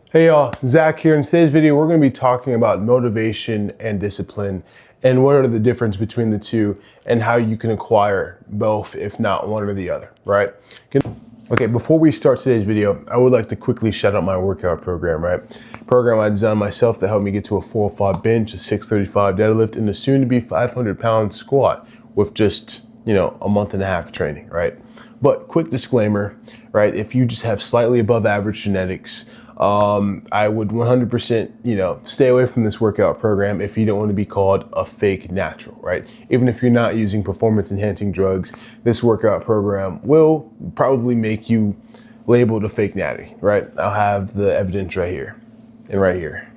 Hey y'all, Zach here. In today's video, we're going to be talking about motivation and discipline and what are the difference between the two and how you can acquire both, if not one or the other, right? Okay, before we start today's video, I would like to quickly shout out my workout program, right? Program I designed myself to help me get to a 405 bench, a 635 deadlift, and a soon-to-be 500-pound squat with just, a month and a half training, right? But quick disclaimer, right? If you just have slightly above average genetics, I would 100%, stay away from this workout program if you don't want to be called a fake natural, right? Even if you're not using performance enhancing drugs, this workout program will probably make you labeled a fake natty, right? I'll have the evidence right here and right here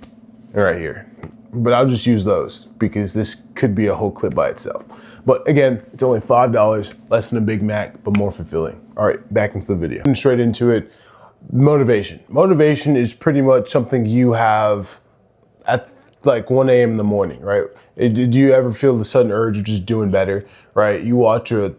and right here. But I'll just use those because this could be a whole clip by itself. But again, it's only $5, less than a Big Mac, but more fulfilling. All right, back into the video. And straight into it. Motivation. Motivation is pretty much something you have at like 1 a.m. in the morning, right? Do you ever feel the sudden urge of just doing better, right? You watch a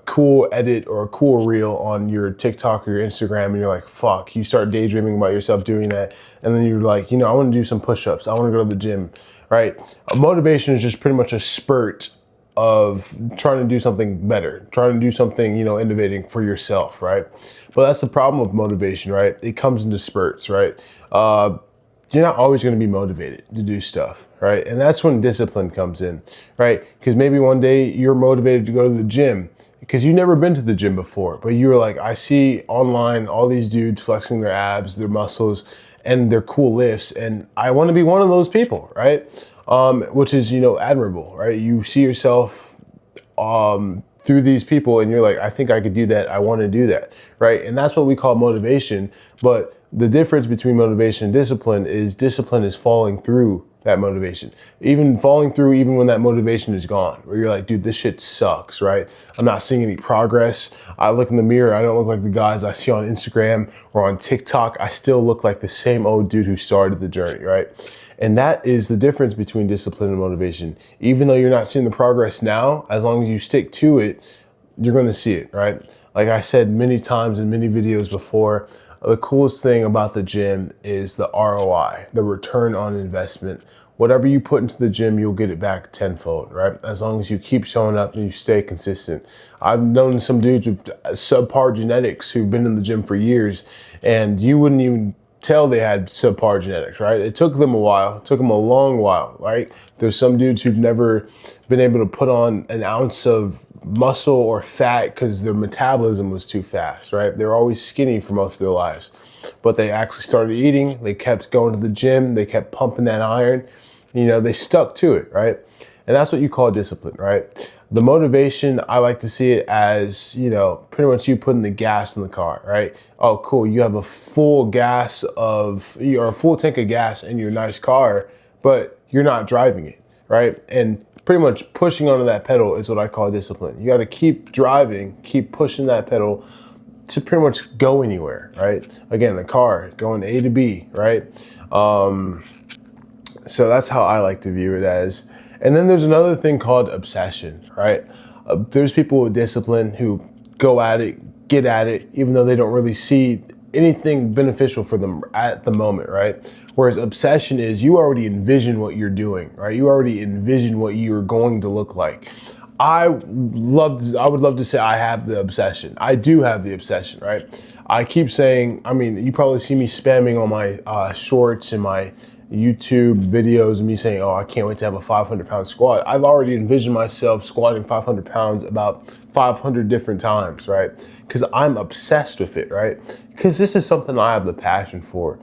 cool edit or a cool reel on your TikTok or your Instagram and you're like, fuck, you start daydreaming about yourself doing that. And then you're like, I want to do some push-ups. I want to go to the gym, right? Motivation is just pretty much a spurt of trying to do something better, trying to do something, innovating for yourself, right? But that's the problem with motivation, right? It comes into spurts, right? You're not always going to be motivated to do stuff, right? And that's when discipline comes in, right? Because maybe one day you're motivated to go to the gym because you've never been to the gym before, but you were like, I see online all these dudes flexing their abs, their muscles, and their cool lifts, and I want to be one of those people, right? Which is, admirable, right? You see yourself through these people and you're like, I think I could do that. I want to do that, right? And that's what we call motivation. But the difference between motivation and discipline is falling through that motivation. Even falling through even when that motivation is gone, where you're like, dude, this shit sucks, right? I'm not seeing any progress. I look in the mirror, I don't look like the guys I see on Instagram or on TikTok. I still look like the same old dude who started the journey, right? And that is the difference between discipline and motivation. Even though you're not seeing the progress now, as long as you stick to it, you're going to see it, right? Like I said many times in many videos before, the coolest thing about the gym is the ROI, the return on investment. Whatever you put into the gym, you'll get it back tenfold, right? As long as you keep showing up and you stay consistent. I've known some dudes with subpar genetics who've been in the gym for years, and you wouldn't even tell they had subpar genetics, right? It took them a while. It took them a long while, right? There's some dudes who've never been able to put on an ounce of muscle or fat because their metabolism was too fast, right? They're always skinny for most of their lives, but they actually started eating. They kept going to the gym. They kept pumping that iron. They stuck to it, right? And that's what you call discipline, right? The motivation, I like to see it as, pretty much you putting the gas in the car, right? Oh, cool. You have a full tank of gas in your nice car, but you're not driving it, right? And pretty much pushing onto that pedal is what I call discipline. You got to keep driving, keep pushing that pedal to pretty much go anywhere, right? Again, the car going A to B, right? So that's how I like to view it as. And then there's another thing called obsession, right? There's people with discipline who go at it, get at it, even though they don't really see anything beneficial for them at the moment, right? Whereas obsession is you already envision what you're doing, right? You already envision what you're going to look like. I would love to say I have the obsession. I do have the obsession, right? I keep saying, you probably see me spamming on my shorts and my YouTube videos and me saying, oh, I can't wait to have a 500-pound squat. I've already envisioned myself squatting 500 pounds about 500 different times, right? Because I'm obsessed with it, right? Because this is something I have the passion for.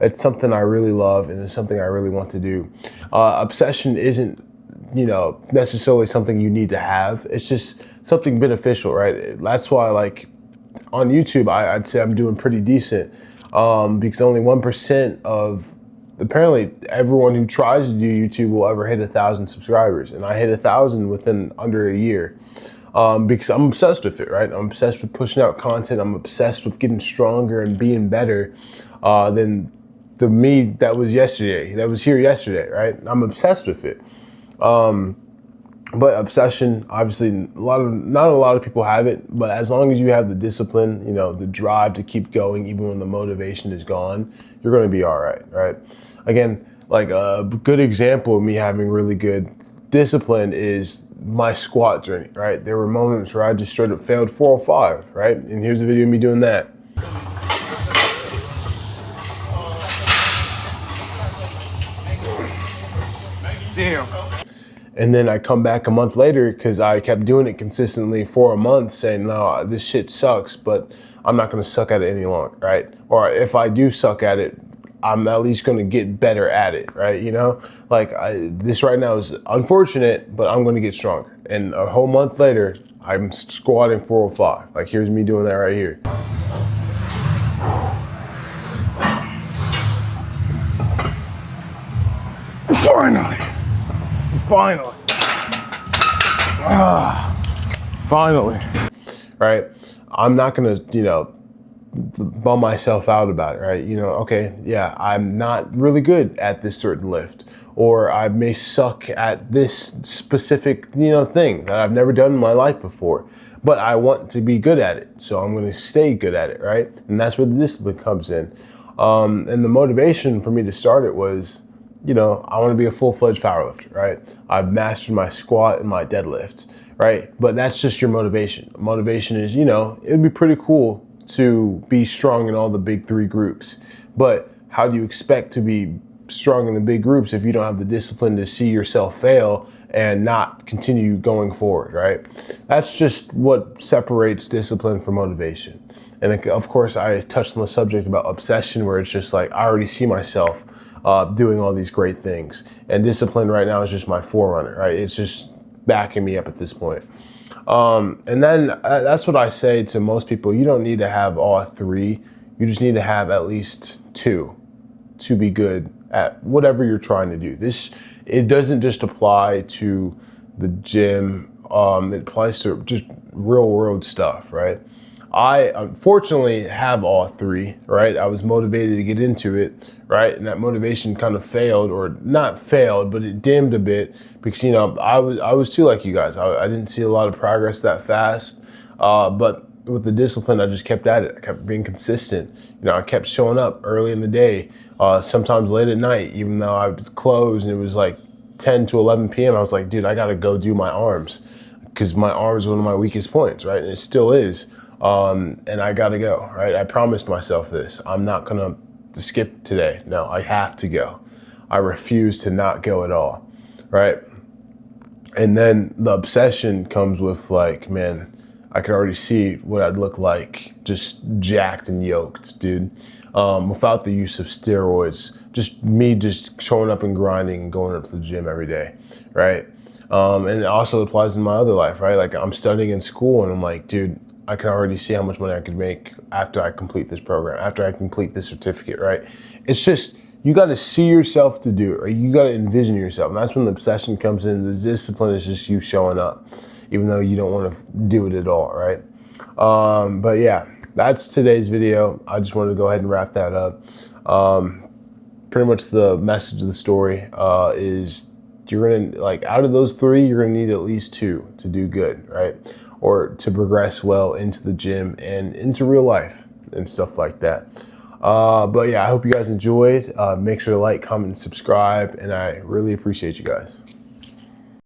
It's something I really love and it's something I really want to do. Obsession isn't, necessarily something you need to have. It's just something beneficial, right? That's why, like, on YouTube, I'd say I'm doing pretty decent because only 1% of apparently everyone who tries to do YouTube will ever hit 1,000 subscribers. And I hit 1,000 within under a year because I'm obsessed with it, right? I'm obsessed with pushing out content. I'm obsessed with getting stronger and being better than the me that was here yesterday, right? I'm obsessed with it. But obsession, obviously, not a lot of people have it. But as long as you have the discipline, you know, the drive to keep going, even when the motivation is gone, you're going to be all right, right? Again, like a good example of me having really good discipline is my squat journey, right? There were moments where I just straight up failed 405, right? And here's a video of me doing that. Damn. And then I come back a month later because I kept doing it consistently for a month, saying, no, this shit sucks, but I'm not going to suck at it any longer, right? Or if I do suck at it, I'm at least going to get better at it, right? You know, like this right now is unfortunate, but I'm going to get stronger. And a whole month later, I'm squatting 405. Like, here's me doing that right here. Finally. Finally. Right? I'm not going to, you know, bum myself out about it, right? You know, okay, yeah, I'm not really good at this certain lift, or I may suck at this specific, you know, thing that I've never done in my life before, but I want to be good at it. So I'm going to stay good at it, right? And that's where the discipline comes in. And the motivation for me to start it was, you know, I want to be a full-fledged powerlifter, right? I've mastered my squat and my deadlift, right? But that's just your motivation. Motivation is, you know, it'd be pretty cool to be strong in all the big three groups. But how do you expect to be strong in the big groups if you don't have the discipline to see yourself fail and not continue going forward, right? That's just what separates discipline from motivation. And of course, I touched on the subject about obsession, where it's just like, I already see myself doing all these great things. And discipline right now is just my forerunner, right? It's just backing me up at this point. And then that's what I say to most people. You don't need to have all three. You just need to have at least two to be good at whatever you're trying to do. It doesn't just apply to the gym. It applies to just real world stuff, right? I unfortunately have all three, right? I was motivated to get into it, right? And that motivation kind of failed, or not failed, but it dimmed a bit because, you know, I was too like you guys. I didn't see a lot of progress that fast, but with the discipline, I just kept at it. I kept being consistent. You know, I kept showing up early in the day, sometimes late at night, even though I was closed and it was like 10 to 11 p.m. I was like, dude, I got to go do my arms, because my arms are one of my weakest points, right? And it still is. And I gotta go, right? I promised myself this. I'm not gonna skip today. No, I have to go. I refuse to not go at all, right? And then the obsession comes with like, man, I could already see what I'd look like, just jacked and yoked, dude. Without the use of steroids, just me just showing up and grinding and going up to the gym every day, right? And it also applies in my other life, right? Like, I'm studying in school and I'm like, dude, I can already see how much money I could make after I complete this program, after I complete this certificate, right? It's just, you got to see yourself to do it, or you got to envision yourself. And that's when the obsession comes in. The discipline is just you showing up, even though you don't want to do it at all, right? But yeah, that's today's video. I just wanted to go ahead and wrap that up. Pretty much the message of the story is, you're going to, like, out of those three, you're going to need at least two to do good, right? Or to progress well into the gym and into real life and stuff like that. But yeah, I hope you guys enjoyed. Make sure to like, comment, and subscribe, and I really appreciate you guys.